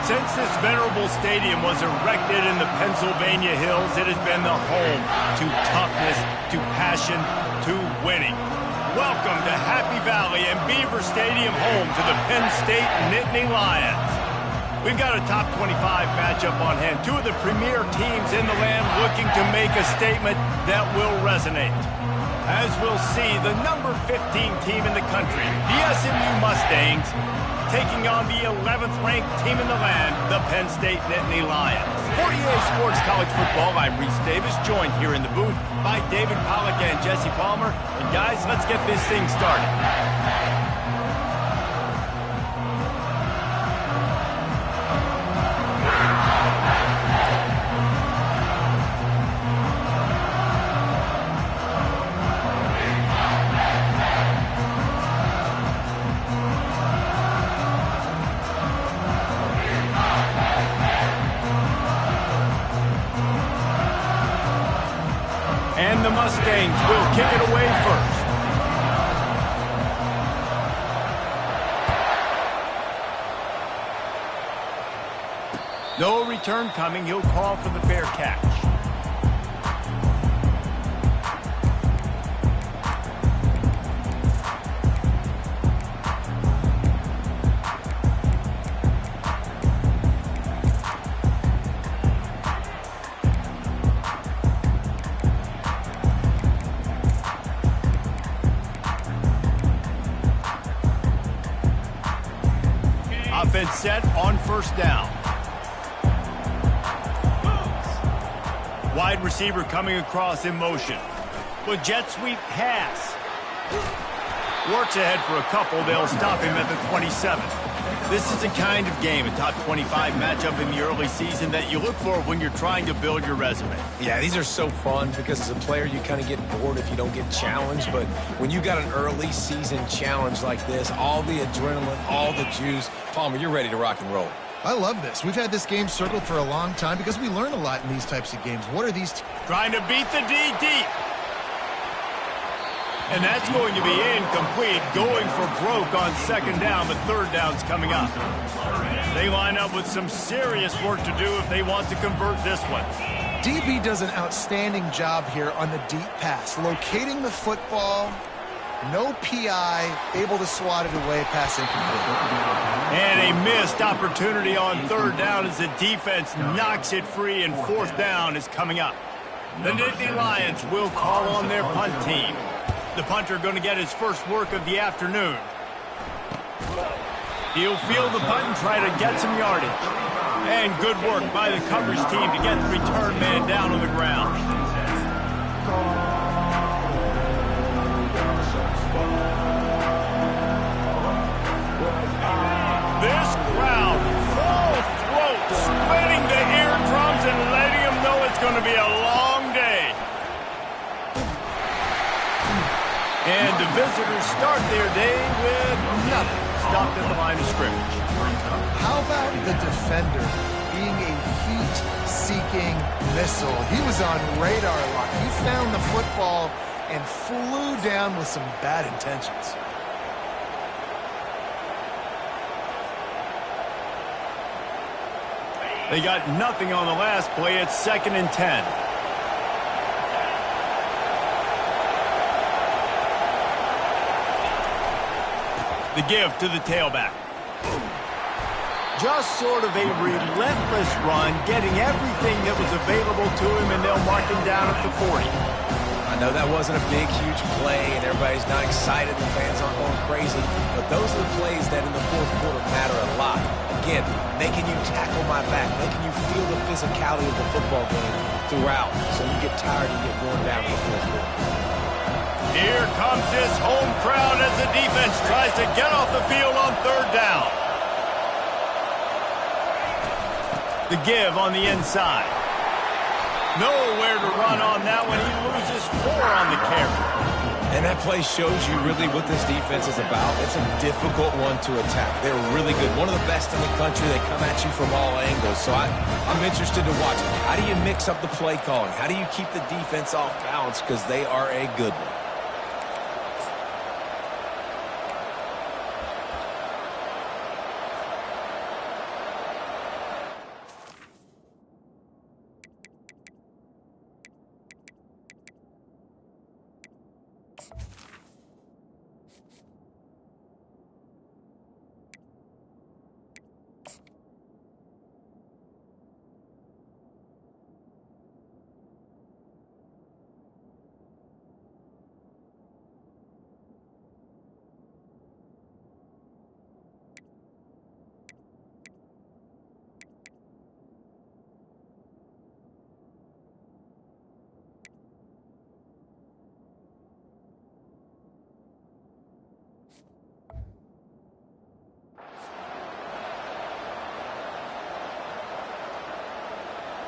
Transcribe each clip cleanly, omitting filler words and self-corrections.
Since this venerable stadium was erected in the Pennsylvania Hills, it has been the home to toughness, to passion, to winning. Welcome to Happy Valley and Beaver Stadium, home to the Penn State Nittany Lions. We've got a top 25 matchup on hand. Two of the premier teams in the land looking to make a statement that will resonate. As we'll see, the number 15 team in the country, the SMU Mustangs, taking on the 11th ranked team in the land, the Penn State Nittany Lions. For EA Sports College Football, I'm Reese Davis, joined here in the booth by David Pollack and Jesse Palmer. And guys, let's get this thing started. And the Mustangs will kick it away first. No return coming. He'll call for the fair catch. Offense set on first down. Wide receiver coming across in motion. With jet sweep pass. Works ahead for a couple. They'll stop him at the 27. This is the kind of game, a top 25 matchup in the early season, that you look for when you're trying to build your resume. Yeah, these are so fun because as a player you kind of get bored if you don't get challenged, but when you got an early season challenge like this, all the adrenaline, all the juice, Palmer, you're ready to rock and roll. I love this. We've had this game circled for a long time because we learn a lot in these types of games. What are these? Trying to beat the D deep. And that's going to be incomplete. Going for broke on second down, but third down's coming up. They line up with some serious work to do if they want to convert this one. DB does an outstanding job here on the deep pass, locating the football. No PI, able to swat it away, pass incomplete. And a missed opportunity on third down as the defense knocks it free, and fourth down is coming up. The Nittany Lions will call on their punt team. The punter going to get his first work of the afternoon. He'll field the punt and try to get some yardage. And good work by the coverage team to get the return man down on the ground. This crowd, full throat, splitting the eardrums and letting them know it's going to be a long day. And the visitors start their day with nothing. Stopped at the line of scrimmage. How about the defender being a heat-seeking missile? He was on radar lock. He found the football and flew down with some bad intentions. They got nothing on the last play. It's 2nd and 10. The give to the tailback. Just sort of a relentless run, getting everything that was available to him, and they'll mark him down at the 40. I know that wasn't a big, huge play, and everybody's not excited, the fans aren't going crazy, but those are the plays that in the fourth quarter matter a lot. Again, making you tackle my back, making you feel the physicality of the football game throughout, so you get tired and get worn down in the fourth quarter. Here comes this home crowd as the defense tries to get off the field on third down. The give on the inside. Nowhere to run on that one. He loses 4 on the carry. And that play shows you really what this defense is about. It's a difficult one to attack. They're really good. One of the best in the country. They come at you from all angles. So I'm interested to watch it. How do you mix up the play calling? How do you keep the defense off balance? Because they are a good one.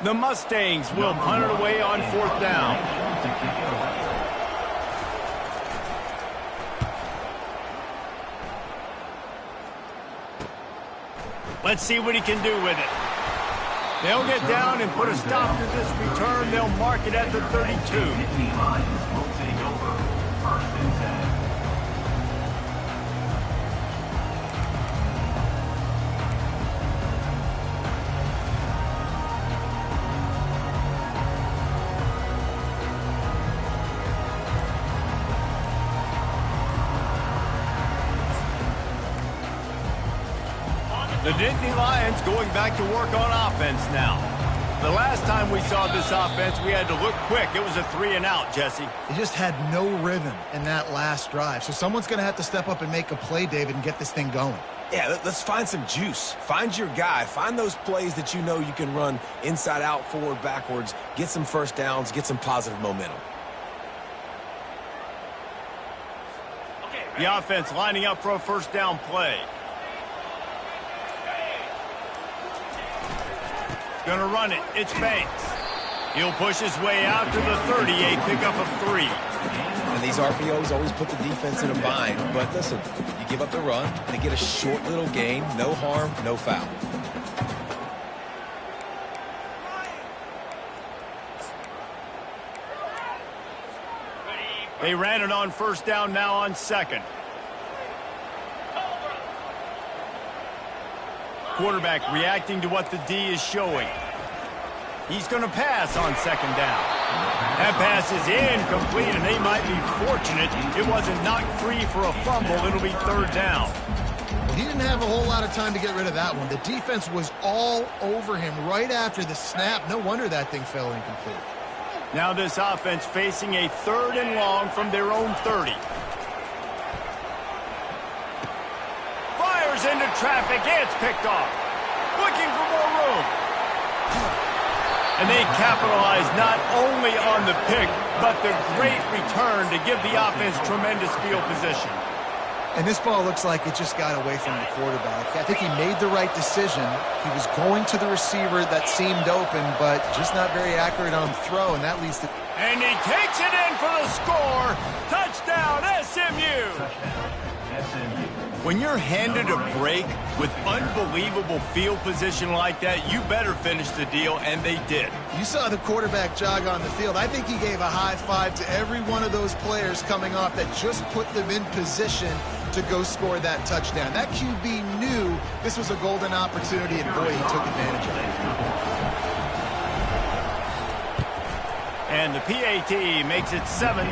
The Mustangs will punt it away on 4th down. Let's see what he can do with it. They'll get down and put a stop to this return. They'll mark it at the 32. The Nittany Lions going back to work on offense now. The last time we saw this offense, we had to look quick. It was a 3-and-out, Jesse. They just had no rhythm in that last drive. So someone's going to have to step up and make a play, David, and get this thing going. Yeah, let's find some juice. Find your guy. Find those plays that you know you can run inside out, forward, backwards. Get some first downs. Get some positive momentum. The offense lining up for a first down play. Gonna run it. It's Banks. He'll push his way out to the 38, pickup of 3. And these RPOs always put the defense in a bind. But listen, you give up the run, they get a short little gain, no harm, no foul. They ran it on first down, now on 2nd. Quarterback reacting to what the D is showing. He's going to pass on 2nd down. That pass is incomplete, and they might be fortunate it wasn't knocked free for a fumble. It'll be 3rd down. Well, he didn't have a whole lot of time to get rid of that one. The defense was all over him right after the snap. No wonder that thing fell incomplete. Now this offense facing a 3rd and long from their own 30. Fires into traffic. It's picked off. Looking for more room. And they capitalize not only on the pick, but the great return to give the offense tremendous field position. And this ball looks like it just got away from the quarterback. I think he made the right decision. He was going to the receiver that seemed open, but just not very accurate on the throw, and that leads to... And he takes it in for the score. Touchdown, SMU. When you're handed a break with unbelievable field position like that, you better finish the deal, and they did. You saw the quarterback jog on the field. I think he gave a high five to every one of those players coming off that just put them in position to go score that touchdown. That QB knew this was a golden opportunity, and boy, he took advantage of it. And the PAT makes it 7-0.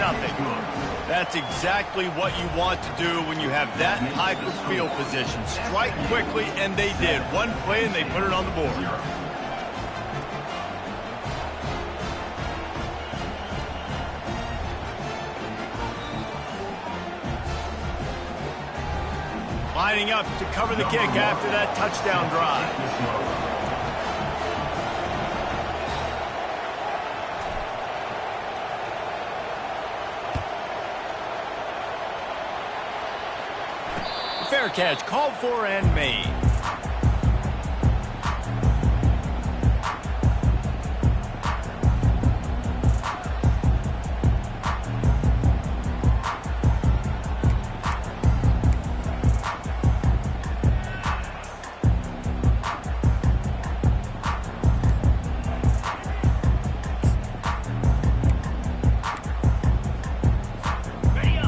That's exactly what you want to do when you have that type of field position. Strike quickly, and they did. One play, and they put it on the board. Lining up to cover the kick after that touchdown drive. Fair catch, called for and made.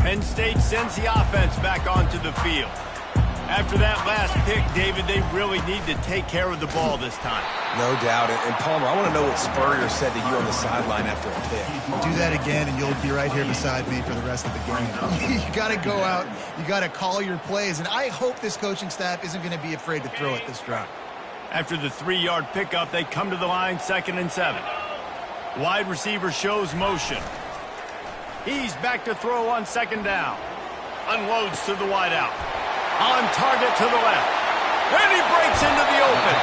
Penn State sends the offense back onto the field. After that last pick, David, they really need to take care of the ball this time. No doubt. And Palmer, I want to know what Spurrier said to you on the sideline after a pick. Do that again, and you'll be right here beside me for the rest of the game. You got to go out. You got to call your plays. And I hope this coaching staff isn't going to be afraid to throw it this drive. After the 3-yard pickup, they come to the line, 2nd and 7. Wide receiver shows motion. He's back to throw on 2nd down. Unloads to the wideout. On target to the left. And he breaks into the open.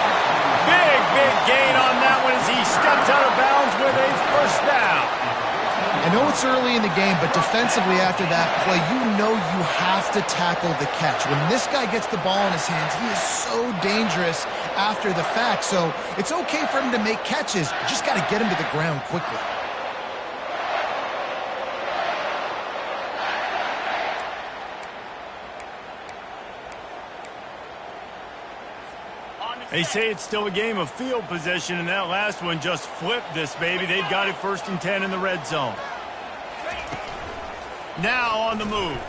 Big gain on that one as he steps out of bounds with a first down. I know it's early in the game, but defensively after that play, you know you have to tackle the catch. When this guy gets the ball in his hands, he is so dangerous after the fact. So it's okay for him to make catches. You just got to get him to the ground quickly. They say it's still a game of field possession, and that last one just flipped this baby. They've got it 1st and 10 in the red zone. Now on the move.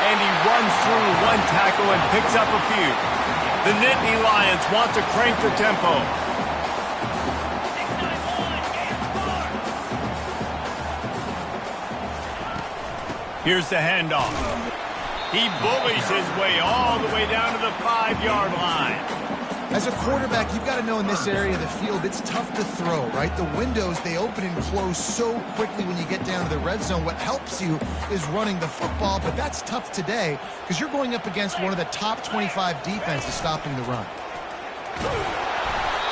And he runs through one tackle and picks up a few. The Nittany Lions want to crank the tempo. Here's the handoff. He bullies his way all the way down to the 5-yard line. As a quarterback, you've got to know in this area of the field, it's tough to throw, right? The windows, they open and close so quickly when you get down to the red zone. What helps you is running the football, but that's tough today because you're going up against one of the top 25 defenses stopping the run.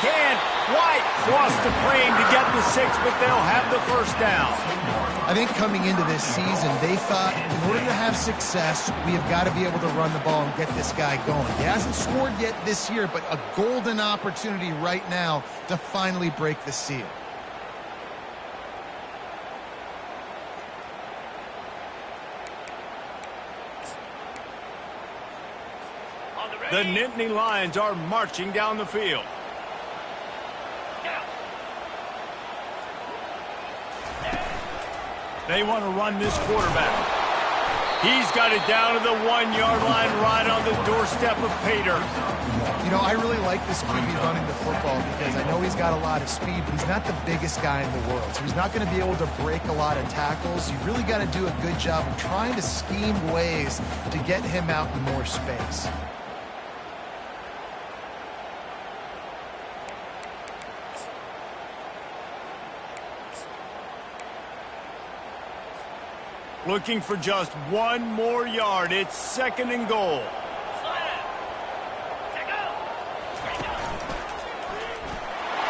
Can't quite cross the frame to get the 6, but they'll have the 1st down. I think coming into this season, they thought in order to have success, we have got to be able to run the ball and get this guy going. He hasn't scored yet this year, but a golden opportunity right now to finally break the seal. The Nittany Lions are marching down the field. They want to run this quarterback. He's got it down to the 1-yard line right on the doorstep of Pater. You know, I really like this QB running the football because I know he's got a lot of speed, but he's not the biggest guy in the world. So he's not going to be able to break a lot of tackles. You really got to do a good job of trying to scheme ways to get him out in more space. Looking for just 1 more yard. It's 2nd and goal.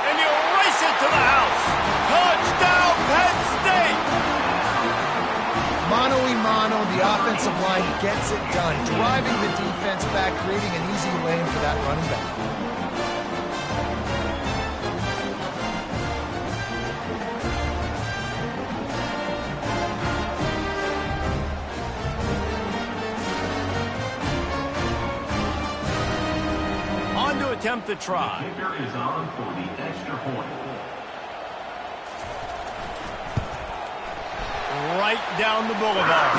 And he'll race it to the house. Touchdown, Penn State! Mano a mano, the offensive line gets it done. Driving the defense back, creating an easy lane for that running back. Attempt the try. The kicker is on for the extra point. Right down the boulevard.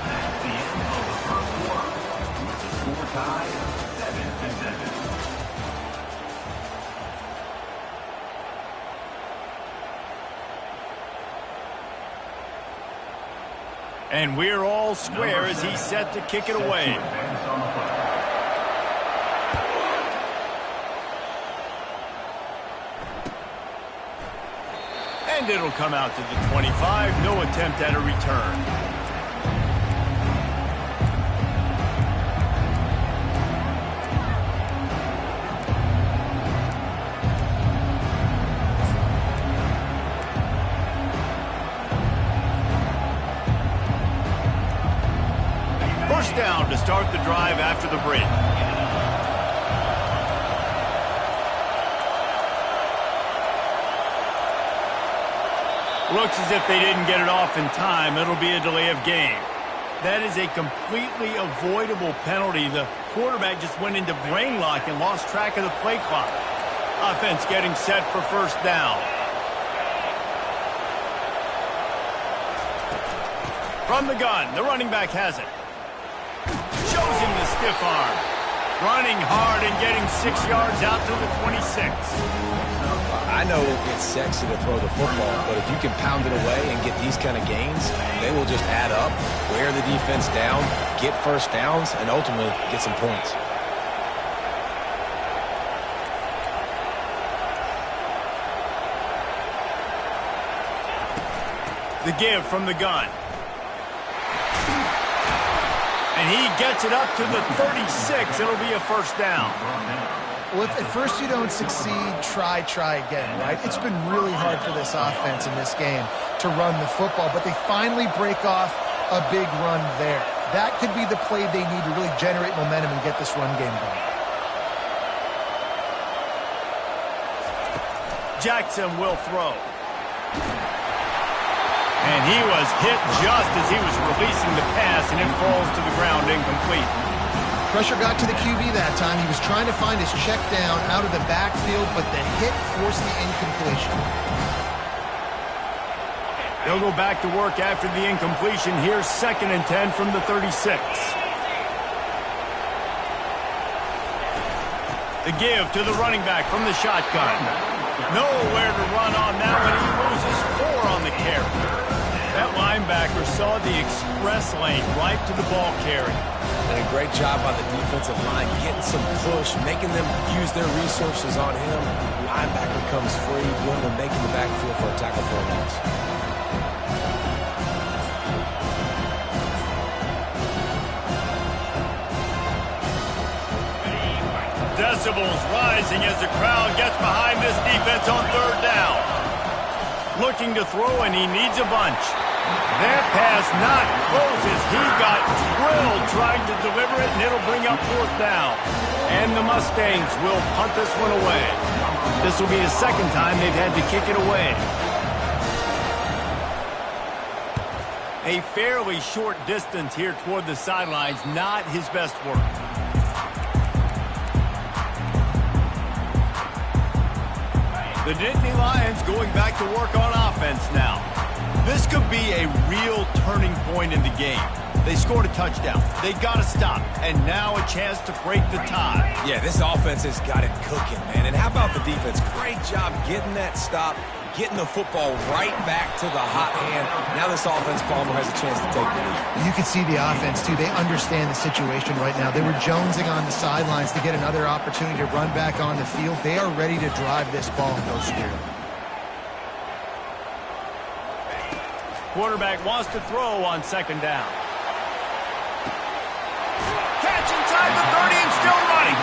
That's the end of the first quarter. The score tie 7-7. And we're all square as he's set to kick it away. And it'll come out to the 25. No attempt at a return. First down to start the drive after the break. Looks as if they didn't get it off in time. It'll be a delay of game. That is a completely avoidable penalty. The quarterback just went into brain lock and lost track of the play clock. Offense getting set for 1st down. From the gun, the running back has it. Shows him the stiff arm. Running hard and getting 6 yards out to the 26. I know it's sexy to throw the football, but if you can pound it away and get these kind of gains, they will just add up, wear the defense down, get 1st downs, and ultimately get some points. The give from the gun. And he gets it up to the 36. It'll be a 1st down. Well, if at first you don't succeed, try again, right? It's been really hard for this offense in this game to run the football, but they finally break off a big run there. That could be the play they need to really generate momentum and get this run game going. Jackson will throw. And he was hit just as he was releasing the pass, and it falls to the ground incomplete. Pressure got to the QB that time. He was trying to find his check down out of the backfield, but the hit forced the incompletion. They'll go back to work after the incompletion. Here's 2nd and 10 from the 36. The give to the running back from the shotgun. Nowhere to run on that one. He loses 4 on the carry. That linebacker saw the express lane right to the ball carry. And a great job on the defensive line, getting some push, making them use their resources on him. Linebacker comes free, willing to make in the backfield for a tackle for a loss. Decibels rising as the crowd gets behind this defense on 3rd down. Looking to throw, and he needs a bunch. That pass not close as he got drilled trying to deliver it, and it'll bring up 4th down. And the Mustangs will punt this one away. This will be the 2nd time they've had to kick it away. A fairly short distance here toward the sidelines, not his best work. The Nittany Lions going back to work on offense now. This could be a real turning point in the game. They scored a touchdown. They got to stop. And now a chance to break the tie. Yeah, this offense has got it cooking, man. And how about the defense? Great job getting that stop, getting the football right back to the hot hand. Now this offense, Palmer, has a chance to take the lead. You can see the offense, too. They understand the situation right now. They were jonesing on the sidelines to get another opportunity to run back on the field. They are ready to drive this ball and go square. Quarterback wants to throw on 2nd down. Catch inside the 30 and still running.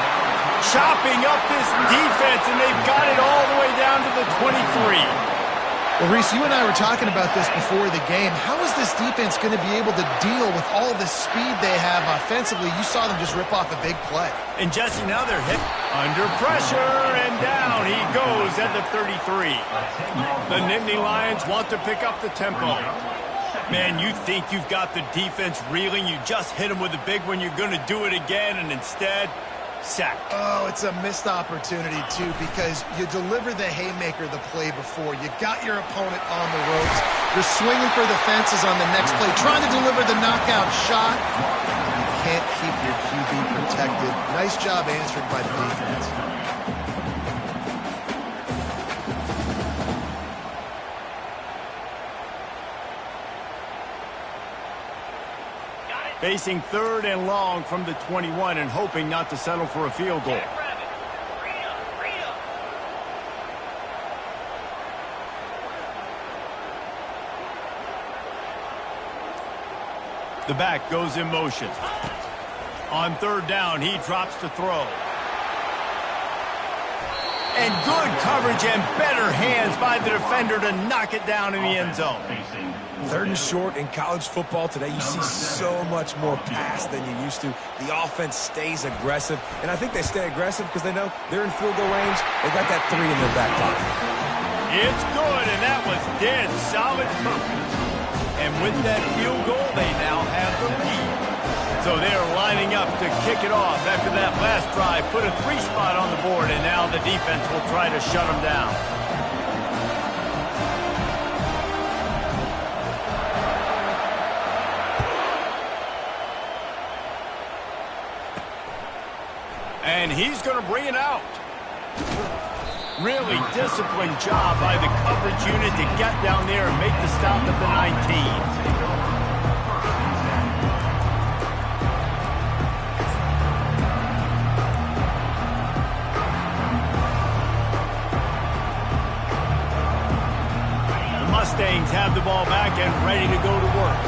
Chopping up this defense, and they've got it all the way down to the 23. Well, Reese, you and I were talking about this before the game. How is this defense going to be able to deal with all the speed they have offensively? You saw them just rip off a big play. And Jesse, now they're hit under pressure, and down he goes at the 33. The Nittany Lions want to pick up the tempo. Man, you think you've got the defense reeling. You just hit them with a big one. You're going to do it again, and instead, sack. Oh, it's a missed opportunity, too, because you deliver the haymaker the play before. You got your opponent on the ropes. You're swinging for the fences on the next play, trying to deliver the knockout shot. You can't keep your QB protected. Nice job answered by the defense. Facing 3rd and long from the 21 and hoping not to settle for a field goal. The back goes in motion. On 3rd down, he drops to throw. And good coverage and better hands by the defender to knock it down in the end zone. 3rd and short in college football today. You see so much more pass than you used to. The offense stays aggressive, and I think they stay aggressive because they know they're in field goal range. They've got that 3 in their back pocket. It's good, and that was dead solid purpose. And with that field goal, they now have the lead. So they're lining up to kick it off after that last drive. Put a 3 spot on the board, and now the defense will try to shut them down. And he's going to bring it out. Really disciplined job by the coverage unit to get down there and make the stop at the 19. The Mustangs have the ball back and ready to go to work.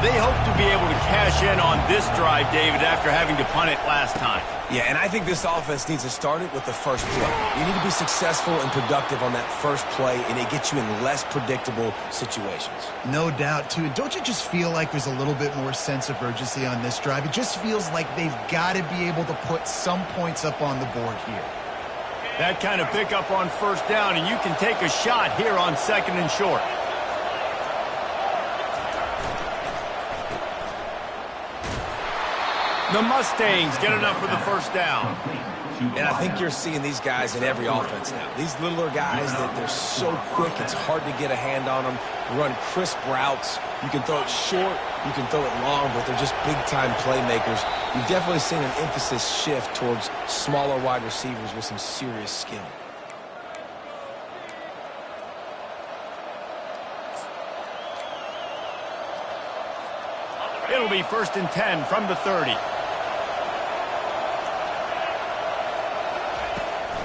They hope to be able to cash in on this drive, David, after having to punt it last time. Yeah, and I think this offense needs to start it with the first play. You need to be successful and productive on that first play, and it gets you in less predictable situations. No doubt, too. And don't you just feel like there's a little bit more sense of urgency on this drive? It just feels like they've got to be able to put some points up on the board here. That kind of pickup on first down, and you can take a shot here on 2nd and short. The Mustangs get enough for the first down. And I think you're seeing these guys in every offense now. These littler guys that they're so quick, it's hard to get a hand on them. Run crisp routes. You can throw it short, you can throw it long, but they're just big-time playmakers. You've definitely seen an emphasis shift towards smaller wide receivers with some serious skill. It'll be 1st and 10 from the 30.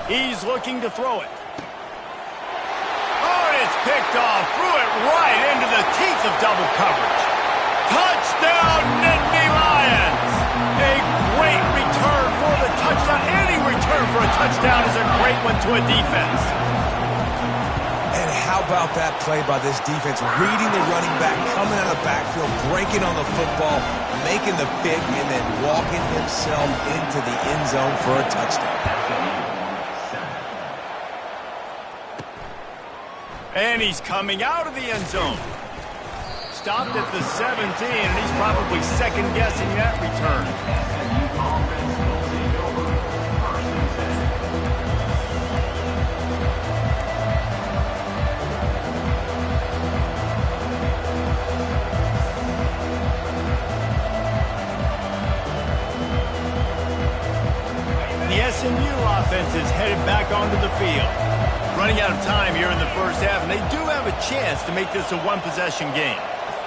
He's looking to throw it. Oh, and it's picked off. Threw it right into the teeth of double coverage. Touchdown, Nittany Lions! A great return for the touchdown. Any return for a touchdown is a great one to a defense. And how about that play by this defense? Reading the running back, coming out of the backfield, breaking on the football, making the pick, and then walking himself into the end zone for a touchdown. And he's coming out of the end zone. Stopped at the 17, and he's probably second-guessing that return. The SMU offense is headed back onto the field. Running out of time here in the first half, and they do have a chance to make this a one-possession game.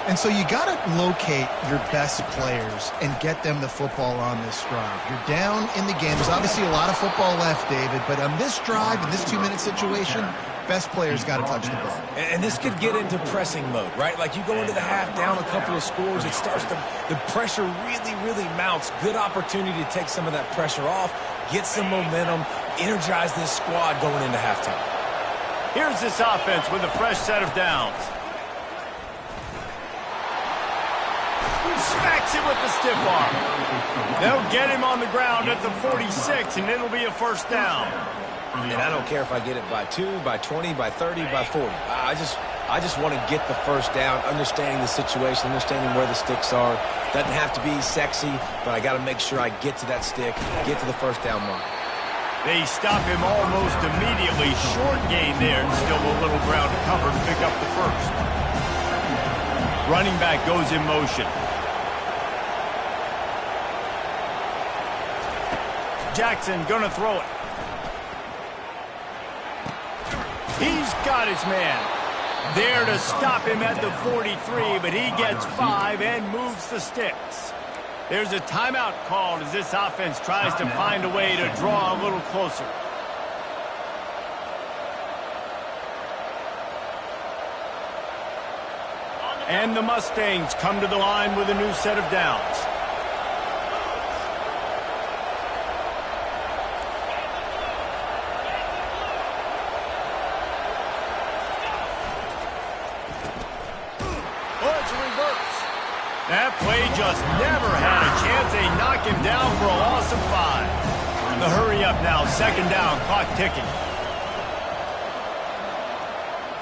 And so you got to locate your best players and get them the football on this drive. You're down in the game. There's obviously a lot of football left, David, but on this drive, in this 2-minute situation, best players got to touch the ball. And this could get into pressing mode, right? Like you go into the half down a couple of scores, it starts to, the pressure really mounts. Good opportunity to take some of that pressure off, get some momentum, energize this squad going into halftime. Here's this offense with a fresh set of downs. Smacks it with the stiff arm. They'll get him on the ground at the 46, and it'll be a first down. And I don't care if I get it by 2, by 20, by 30, by 40. I just want to get the first down, understanding the situation, understanding where the sticks are. Doesn't have to be sexy, but I got to make sure I get to that stick, get to the first down mark. They stop him almost immediately. Short gain there, and still a little ground to cover to pick up the first. Running back goes in motion. Jackson gonna throw it. He's got his man. There to stop him at the 43, but he gets 5 and moves the sticks. There's a timeout called as this offense tries to find a way to draw a little closer. And the Mustangs come to the line with a new set of downs. That play just never had a chance. They knock him down for a loss of 5. The hurry up now, 2nd down, clock ticking.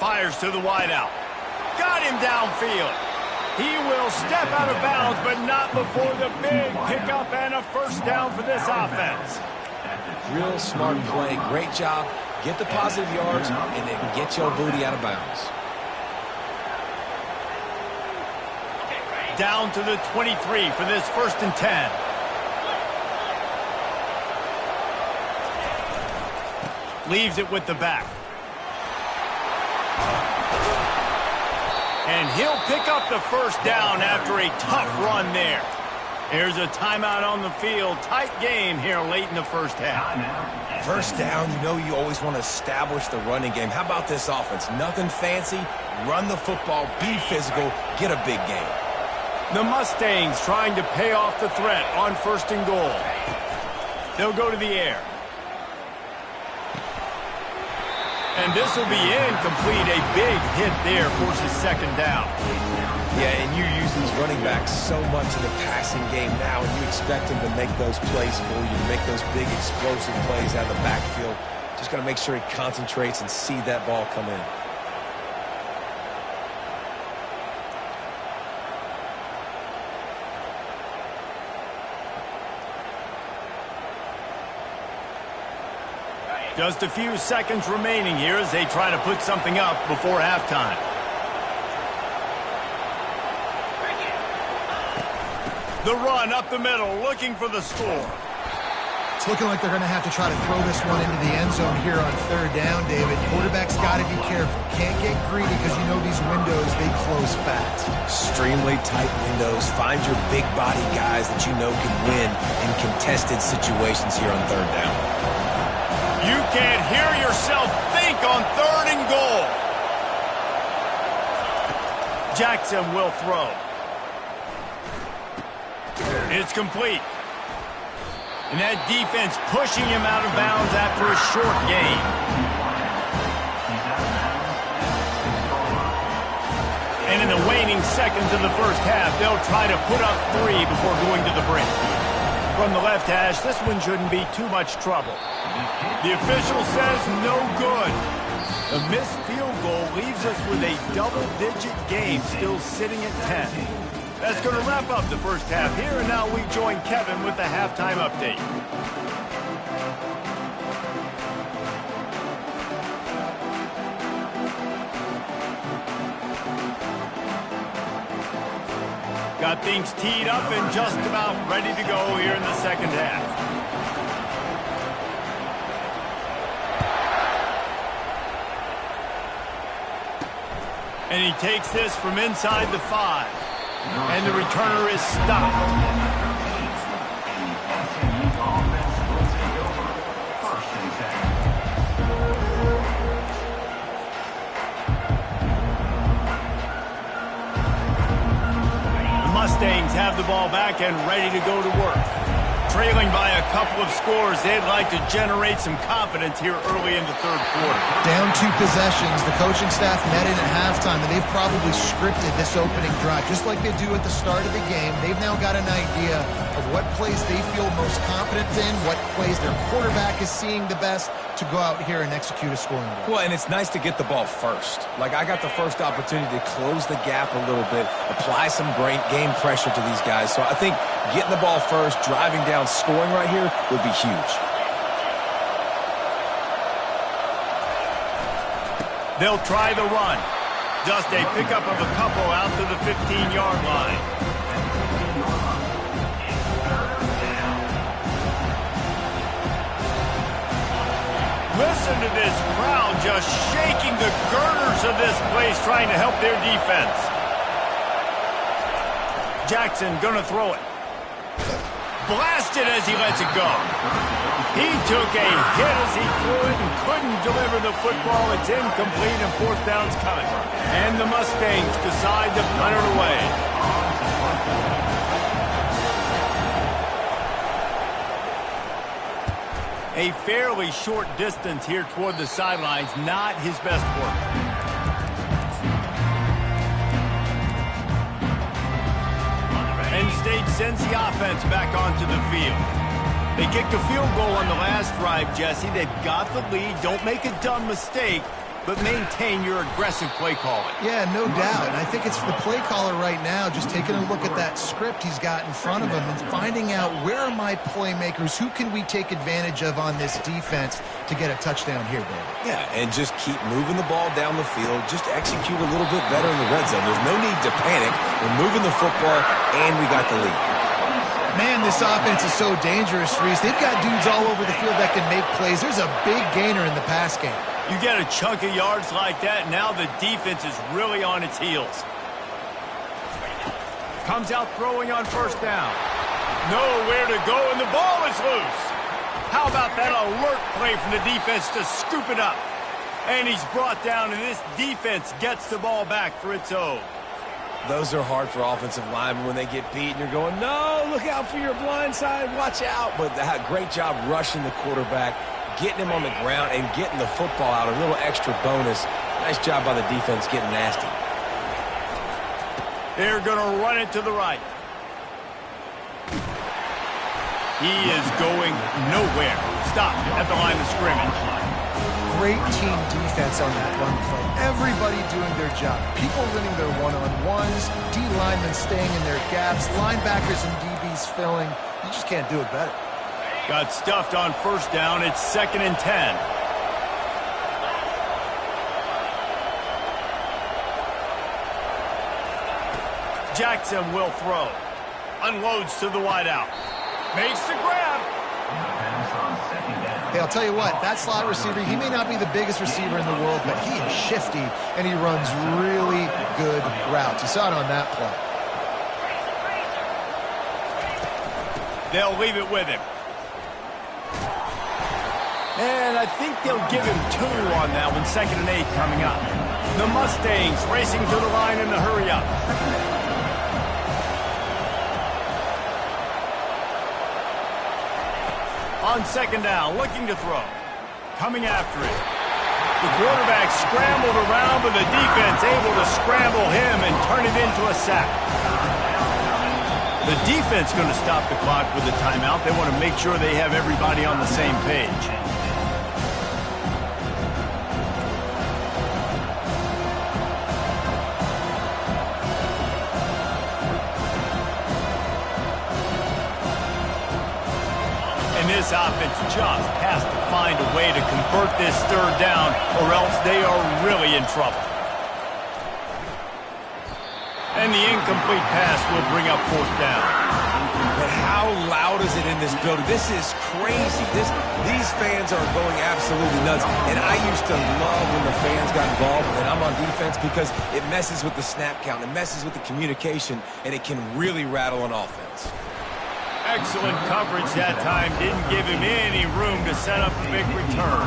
Fires to the wideout. Got him downfield. He will step out of bounds, but not before the big pickup and a first down for this offense. Real smart play. Great job. Get the positive yards, and then get your booty out of bounds. Down to the 23 for this 1st and 10. Leaves it with the back. And he'll pick up the first down after a tough run there. There's a timeout on the field. Tight game here late in the first half. First down, you know you always want to establish the running game. How about this offense? Nothing fancy. Run the football, be physical, get a big gain. The Mustangs trying to pay off the threat on 1st and goal. They'll go to the air. And this will be incomplete. A big hit there forces 2nd down. Yeah, and you use these running backs so much in the passing game now, and you expect them to make those plays for you, to make those big explosive plays out of the backfield. Just got to make sure he concentrates and see that ball come in. Just a few seconds remaining here as they try to put something up before halftime. The run up the middle, looking for the score. It's looking like they're going to have to try to throw this one into the end zone here on 3rd down, David. Quarterback's got to be careful. Can't get greedy because you know these windows, they close fast. Extremely tight windows. Find your big body guys that you know can win in contested situations here on 3rd down. You can't hear yourself think on 3rd and goal. Jackson will throw. It's complete. And that defense pushing him out of bounds after a short gain. And in the waning seconds of the 1st half, they'll try to put up 3 before going to the break. From the left hash, this one shouldn't be too much trouble. The official says no good. A missed field goal leaves us with a double-digit game still sitting at 10. That's going to wrap up the 1st half here, and now we join Kevin with the halftime update. Got things teed up and just about ready to go here in the 2nd half. And he takes this from inside the 5. And the returner is stopped. The Mustangs have the ball back and ready to go to work. Trailing by a couple of scores, they'd like to generate some confidence here early in the 3rd quarter. Down 2 possessions. The coaching staff met in at halftime, and they've probably scripted this opening drive. Just like they do at the start of the game, they've now got an idea of what plays they feel most confident in, what plays their quarterback is seeing the best to go out here and execute a scoring drive. Well, and it's nice to get the ball first. Like, I got the first opportunity to close the gap a little bit, apply some great game pressure to these guys. So I think getting the ball first, driving down, scoring right here would be huge. They'll try the run. Just a pickup of a couple out to the 15-yard line. Listen to this crowd just shaking the girders of this place trying to help their defense. Jackson gonna throw it. Blasted as he lets it go. He took a hit as he threw it and couldn't deliver the football. It's incomplete and 4th down's coming. And the Mustangs decide to punt it away. A fairly short distance here toward the sidelines, not his best work. Penn State sends the offense back onto the field. They kicked a field goal on the last drive, Jesse. They've got the lead. Don't make a dumb mistake, but maintain your aggressive play calling. Yeah, no doubt. And I think it's the play caller right now just taking a look at that script he's got in front of him and finding out where are my playmakers, who can we take advantage of on this defense to get a touchdown here, David. Yeah, and just keep moving the ball down the field. Just execute a little bit better in the red zone. There's no need to panic. We're moving the football, and we got the lead. Man, this offense is so dangerous, Reese. They've got dudes all over the field that can make plays. There's a big gainer in the pass game. You get a chunk of yards like that, now the defense is really on its heels. Comes out throwing on 1st down. Nowhere to go, and the ball is loose. How about that alert play from the defense to scoop it up? And he's brought down, and this defense gets the ball back for its own. Those are hard for offensive linemen when they get beat and you're going, no, look out for your blind side, watch out. But great job rushing the quarterback, getting him on the ground, and getting the football out. A little extra bonus. Nice job by the defense getting nasty. They're going to run it to the right. He is going nowhere. Stop at the line of scrimmage. Great team defense on that run play. Everybody doing their job. People winning their one-on-ones, D linemen staying in their gaps, linebackers and DBs filling. You just can't do it better. Got stuffed on first down. It's 2nd and 10. Jackson will throw. Unloads to the wideout. Makes the grab. Hey, I'll tell you what, that slot receiver, he may not be the biggest receiver in the world, but he is shifty, and he runs really good routes. You saw it on that play. They'll leave it with him. And I think they'll give him 2 on that one. 2nd and 8 coming up. The Mustangs racing to the line in a hurry up. On 2nd down, looking to throw. Coming after it. The quarterback scrambled around, but the defense able to scramble him and turn it into a sack. The defense going to stop the clock with a timeout. They want to make sure they have everybody on the same page. This offense just has to find a way to convert this 3rd down, or else they are really in trouble. And the incomplete pass will bring up 4th down. But how loud is it in this building? This is crazy. These fans are going absolutely nuts. And I used to love when the fans got involved and I'm on defense because it messes with the snap count, it messes with the communication, and it can really rattle an offense. Excellent coverage that time. Didn't give him any room to set up a big return.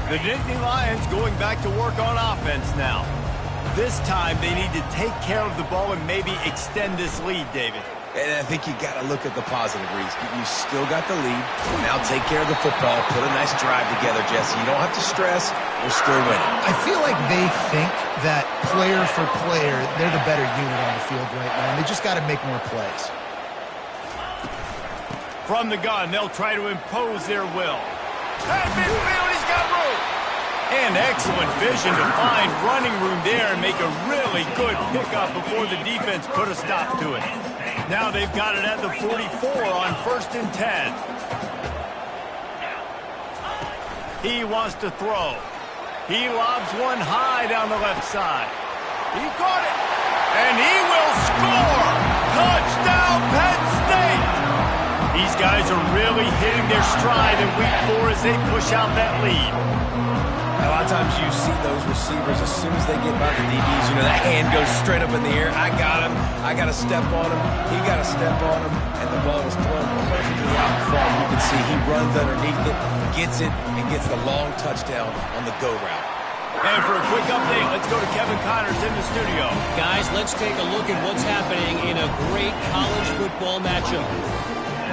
The Nittany Lions going back to work on offense now. This time they need to take care of the ball and maybe extend this lead, David. And I think you got to look at the positive, Reese. You still got the lead. Now take care of the football. Put a nice drive together, Jesse. You don't have to stress. We're still winning. I feel like they think that player for player, they're the better unit on the field right now, and they just got to make more plays. From the gun, they'll try to impose their will. At midfield, he's got room. And excellent vision to find running room there and make a really good pickup before the defense put a stop to it. Now they've got it at the 44 on 1st and 10. He wants to throw. He lobs one high down the left side. He caught it. And he will score. Touchdown, Penn State. These guys are really hitting their stride in week 4 as they push out that lead. A lot of times you see those receivers, as soon as they get by the DBs, you know, that hand goes straight up in the air. I got him. I got to step on him. He got to step on him. And the ball was thrown perfectly out in front. You can see he runs underneath it, gets it, and gets the long touchdown on the go route. And for a quick update, let's go to Kevin Connors in the studio. Guys, let's take a look at what's happening in a great college football matchup.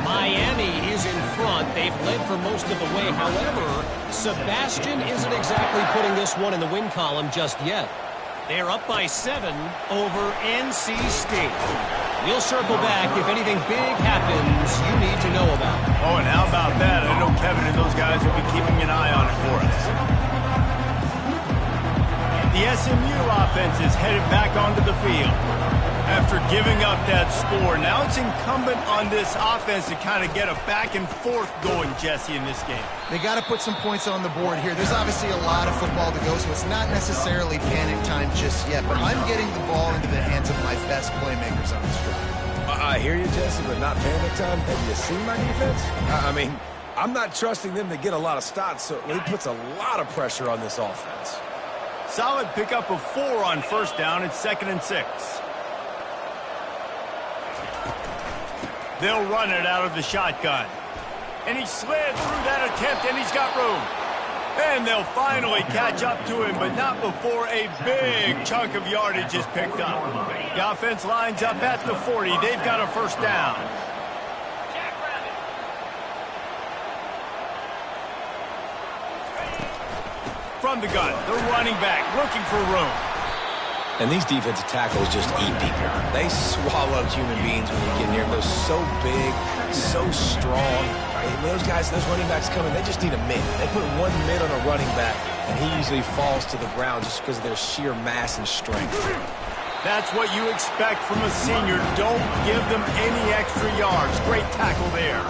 Miami is in front. They've led for most of the way. However, Sebastian isn't exactly putting this one in the win column just yet. They're up by 7 over NC State. We'll circle back if anything big happens you need to know about. Oh, and how about that? I know Kevin and those guys will be keeping an eye on it for us. The SMU offense is headed back onto the field. After giving up that score, now it's incumbent on this offense to kind of get a back and forth going, Jesse, in this game. They got to put some points on the board here. There's obviously a lot of football to go, so it's not necessarily panic time just yet, but I'm getting the ball into the hands of my best playmakers on this drive. I hear you, Jesse, but not panic time. Have you seen my defense? I mean, I'm not trusting them to get a lot of stops, so it puts a lot of pressure on this offense. Solid pickup of 4 on 1st down. It's 2nd and 6. They'll run it out of the shotgun. And he slid through that attempt, and he's got room. And they'll finally catch up to him, but not before a big chunk of yardage is picked up. The offense lines up at the 40. They've got a first down. From the gun, the running back looking for room. And these defensive tackles just eat people. They swallow human beings when you get near them. They're so big, so strong. Those guys, those running backs coming, they just need a mid. They put one mid on a running back, and he usually falls to the ground just because of their sheer mass and strength. That's what you expect from a senior. Don't give them any extra yards. Great tackle there.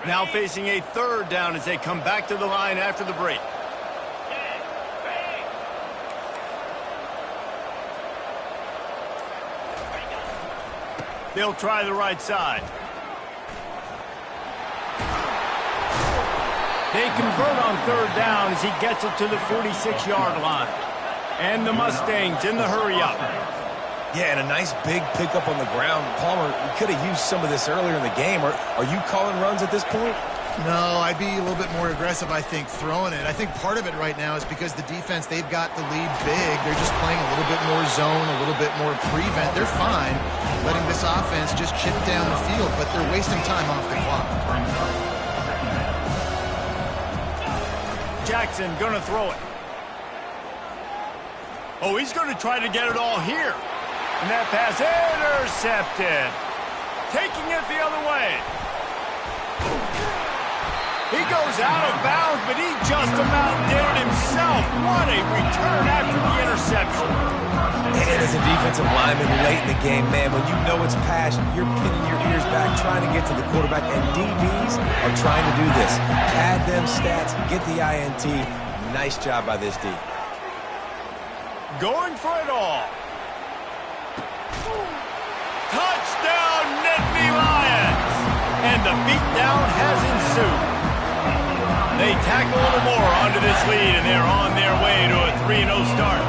Now facing a third down as they come back to the line after the break. They'll try the right side. They convert on third down as he gets it to the 46-yard line. And the Mustangs in the hurry-up. Yeah, and a nice big pickup on the ground. Palmer, you could have used some of this earlier in the game. Are you calling runs at this point? No, I'd be a little bit more aggressive, I think, throwing it. I think part of it right now is because the defense, they've got the lead big. They're just playing a little bit more zone, a little bit more prevent. They're fine letting this offense just chip down the field, but they're wasting time off the clock. Jackson going to throw it. Oh, he's going to try to get it all here. And that pass intercepted. Taking it the other way. He goes out of bounds, but he just about did it himself. What a return after the interception. And as a defensive lineman late in the game, man, when you know it's passion, you're pinning your ears back, trying to get to the quarterback, and DBs are trying to do this. Pad them stats, get the INT. Nice job by this D. Going for it all. Touchdown, Nittany Lions! And the beatdown has ensued. They tackle a little more onto this lead, and they're on their way to a 3-0 start.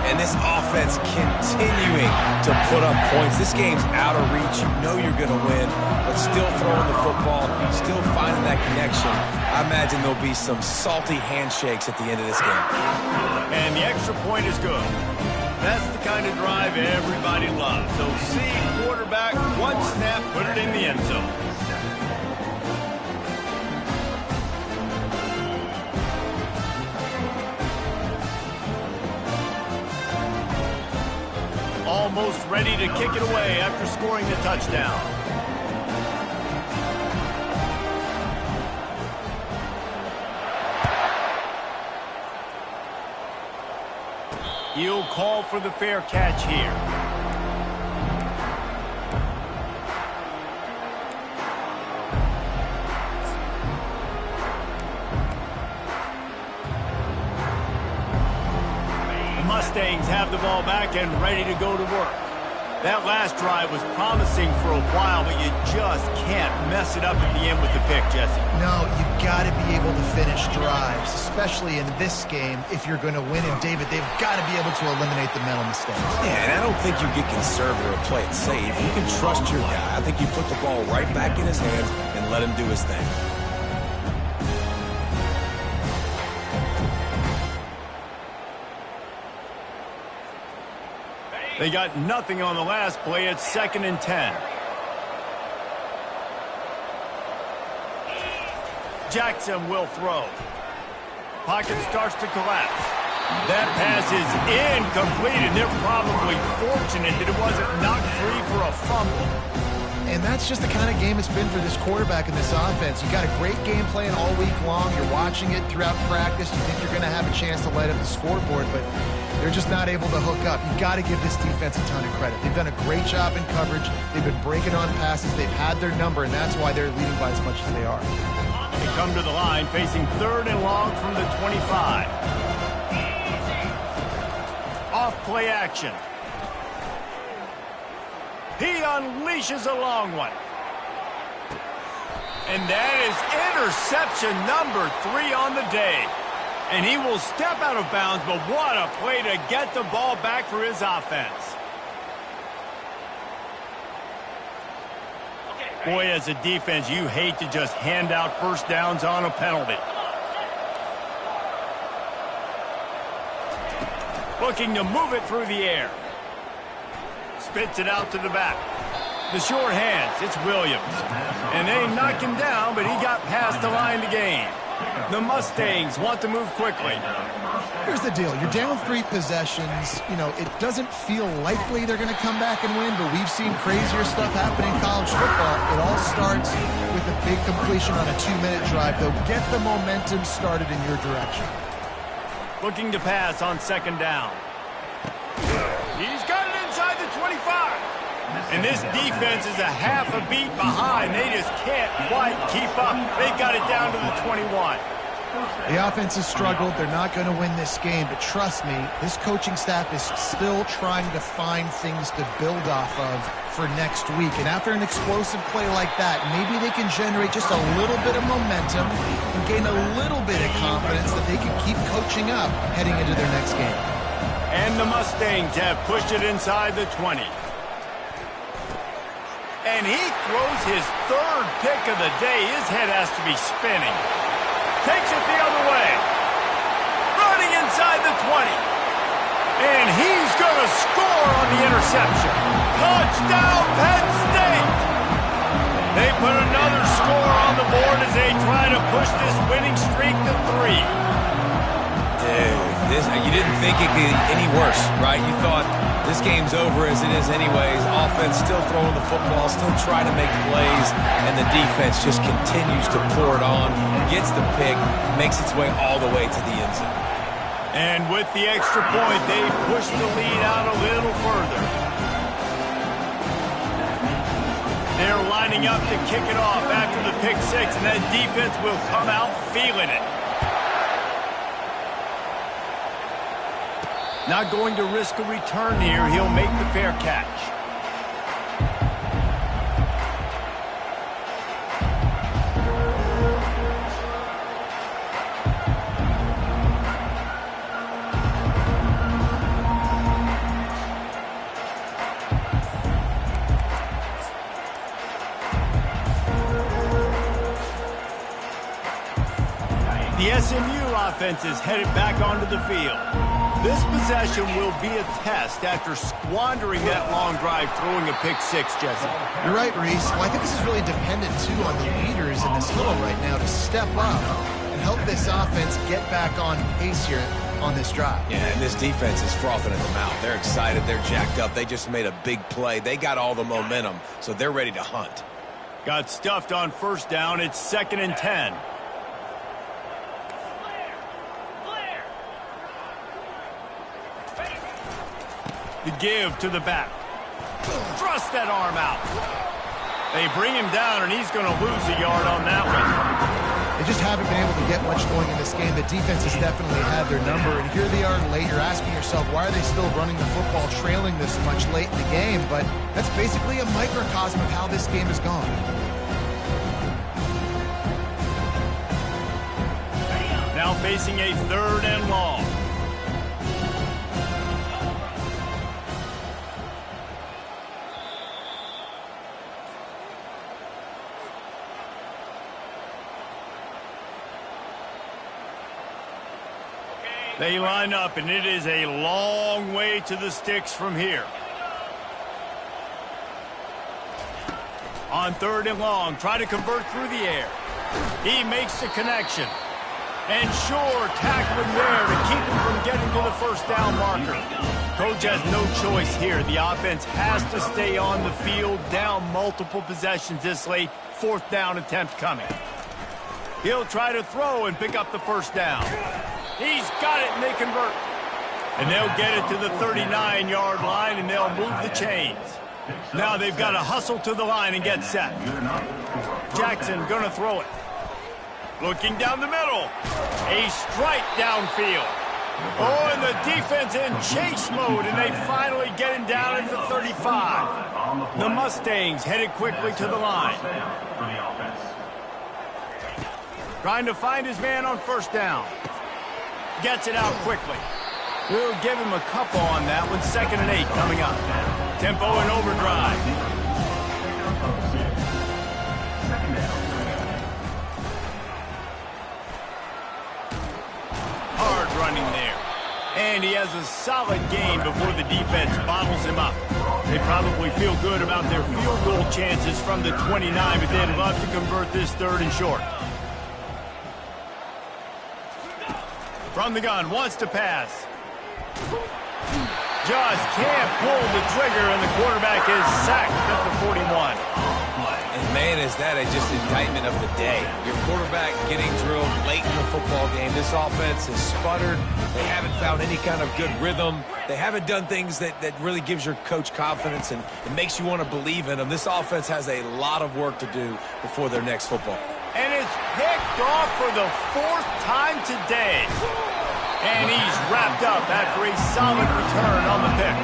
And this offense continuing to put up points. This game's out of reach. You know you're going to win, but still throwing the football, still finding that connection. I imagine there'll be some salty handshakes at the end of this game. And the extra point is good. That's the kind of drive everybody loves. So see quarterback, one snap, put it in the end zone. Almost ready to kick it away after scoring the touchdown. He'll call for the fair catch here. The Mustangs have the ball back and ready to go to work. That last drive was promising for a while, but you just can't mess it up at the end with the pick, Jesse. No, you got to be able to finish drives, especially in this game if you're going to win. And, David, they've got to be able to eliminate the mental mistakes. Yeah, and I don't think you get conservative or play it safe. You can trust your guy. I think you put the ball right back in his hands and let him do his thing. They got nothing on the last play. It's 2nd and 10. Jackson will throw. Pocket starts to collapse. That pass is incomplete, and they're probably fortunate that it wasn't knocked free for a fumble. And that's just the kind of game it's been for this quarterback and this offense. You got a great game plan all week long. You're watching it throughout practice. You think you're going to have a chance to light up the scoreboard, but they're just not able to hook up. You got to give this defense a ton of credit. They've done a great job in coverage. They've been breaking on passes. They've had their number, and that's why they're leading by as much as they are. They come to the line facing 3rd and long from the 25. Off play action. He unleashes a long one. And that is interception number 3 on the day. And he will step out of bounds, but what a play to get the ball back for his offense. Boy, as a defense, you hate to just hand out first downs on a penalty. Looking to move it through the air. Spits it out to the back. The short hands, it's Williams. And they knocked him down, but he got past the line to gain. The Mustangs want to move quickly. Here's the deal. You're down 3 possessions. You know, it doesn't feel likely they're going to come back and win, but we've seen crazier stuff happen in college football. It all starts with a big completion on a 2-minute drive. They'll get the momentum started in your direction. Looking to pass on 2nd down. He's got it inside the 25. And this defense is a half a beat behind. They just can't quite keep up. They got it down to the 21. The offense has struggled. They're not going to win this game, but trust me, this coaching staff is still trying to find things to build off of for next week. And after an explosive play like that, maybe they can generate just a little bit of momentum and gain a little bit of confidence that they can keep coaching up heading into their next game. And the Mustangs have pushed it inside the 20. And he throws his 3rd pick of the day. His head has to be spinning. Takes it the other way. Running inside the 20. And he's going to score on the interception. Touchdown, Penn State! They put another score on the board as they try to push this winning streak to 3. Dude, you didn't think it could get any worse, right? You thought this game's over as it is anyways. Offense still throwing the football, still trying to make plays, and the defense just continues to pour it on, gets the pick, makes its way all the way to the end zone. And with the extra point, they push the lead out a little further. They're lining up to kick it off after the pick 6, and that defense will come out feeling it. Not going to risk a return here. He'll make the fair catch. The SMU offense is headed back onto the field. This possession will be a test after squandering that long drive throwing a pick 6, Jesse. You're right, Reese. Well, I think this is really dependent, too, on the leaders in this huddle right now to step up and help this offense get back on pace here on this drive. Yeah, and this defense is frothing at the mouth. They're excited. They're jacked up. They just made a big play. They got all the momentum, so they're ready to hunt. Got stuffed on 1st down. It's 2nd and 10. The give to the back. Thrust that arm out. They bring him down, and he's going to lose a yard on that one. They just haven't been able to get much going in this game. The defense has definitely had their number, and here they are late. You're asking yourself, why are they still running the football, trailing this much late in the game? But that's basically a microcosm of how this game has gone. Now facing a 3rd and long. They line up, and it is a long way to the sticks from here. On 3rd and long, try to convert through the air. He makes the connection. And sure, tackling there to keep him from getting to the first down marker. Coach has no choice here. The offense has to stay on the field, down multiple possessions this late. Fourth down attempt coming. He'll try to throw and pick up the first down. He's got it, and they convert. And they'll get it to the 39-yard line, and they'll move the chains. Now they've got to hustle to the line and get set. Jackson going to throw it. Looking down the middle. A strike downfield. Oh, and the defense in chase mode, and they finally get him down at the 35. The Mustangs headed quickly to the line. Trying to find his man on first down. Gets it out quickly. We'll give him a couple on that one. 2nd and 8 coming up. Tempo and overdrive. Hard running there. And he has a solid game before the defense bottles him up. They probably feel good about their field goal chances from the 29, but they'd love to convert this 3rd and short. From the gun, wants to pass. Just can't pull the trigger, and the quarterback is sacked at the 41. And man, is that just indictment of the day. Your quarterback getting drilled late in the football game. This offense has sputtered. They haven't found any kind of good rhythm. They haven't done things that really gives your coach confidence and it makes you want to believe in them. This offense has a lot of work to do before their next football. And it's picked off for the 4th time today. And he's wrapped up after a solid return on the pick.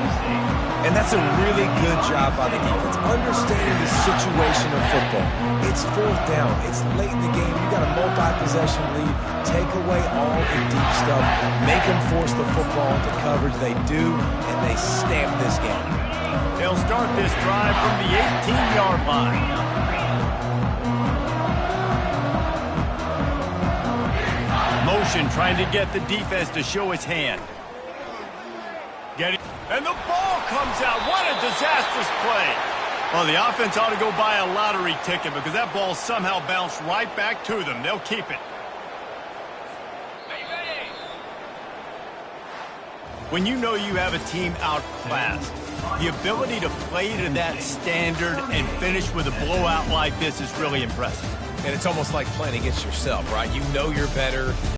And that's a really good job by the defense, understanding the situation of football. It's 4th down. It's late in the game. You got a multi-possession lead. Take away all the deep stuff. Make them force the football into coverage. They do, and they stamp this game. They'll start this drive from the 18-yard line. Motion trying to get the defense to show its hand. Get it. And the ball comes out. What a disastrous play. Well, the offense ought to go buy a lottery ticket because that ball somehow bounced right back to them. They'll keep it. When you know you have a team outclassed, the ability to play to that standard and finish with a blowout like this is really impressive. And it's almost like playing against yourself, right? You know you're better.